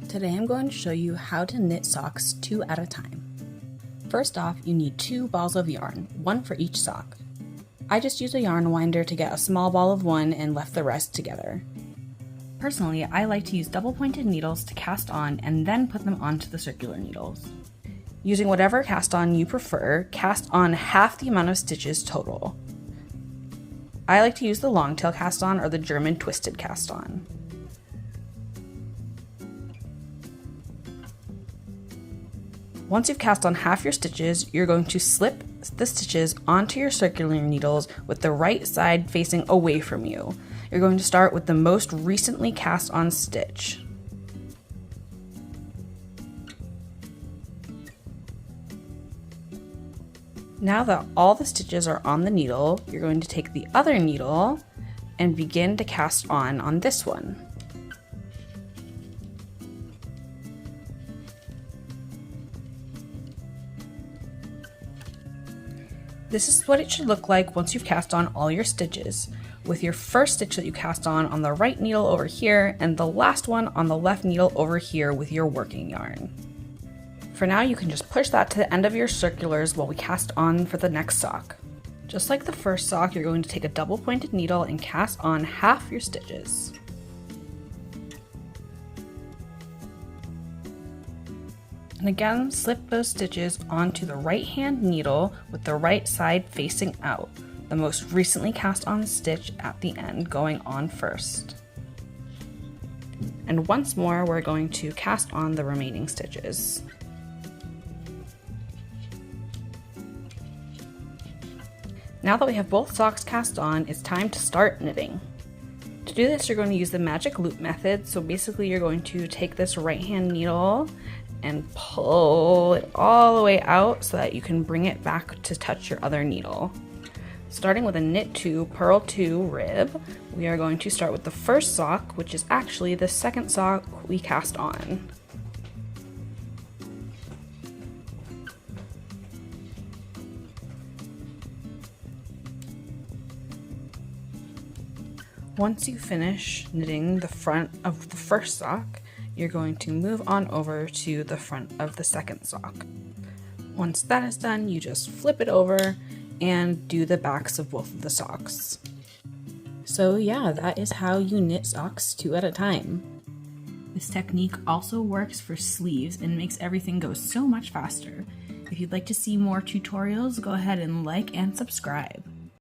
Today I'm going to show you how to knit socks 2 at a time. First off, you need 2 balls of yarn, 1 for each sock. I just used a yarn winder to get a small ball of one and left the rest together. Personally, I like to use double-pointed needles to cast on and then put them onto the circular needles. Using whatever cast on you prefer, cast on half the amount of stitches total. I like to use the long tail cast on or the German twisted cast on. Once you've cast on half your stitches, you're going to slip the stitches onto your circular needles with the right side facing away from you. You're going to start with the most recently cast on stitch. Now that all the stitches are on the needle, you're going to take the other needle and begin to cast on this one. This is what it should look like once you've cast on all your stitches, with your first stitch that you cast on the right needle over here and the last one on the left needle over here with your working yarn. For now, you can just push that to the end of your circulars while we cast on for the next sock. Just like the first sock, you're going to take a double pointed needle and cast on half your stitches. And again, slip those stitches onto the right hand needle with the right side facing out, the most recently cast on stitch at the end going on first. And once more, we're going to cast on the remaining stitches. Now that we have both socks cast on, it's time to start knitting. To do this, you're going to use the magic loop method. So basically you're going to take this right hand needle and pull it all the way out so that you can bring it back to touch your other needle. Starting with a knit 2, purl 2 rib, we are going to start with the first sock, which is actually the second sock we cast on. Once you finish knitting the front of the first sock, you're going to move on over to the front of the second sock. Once that is done, you just flip it over and do the backs of both of the socks. So yeah, that is how you knit socks 2 at a time. This technique also works for sleeves and makes everything go so much faster. If you'd like to see more tutorials, go ahead and like and subscribe.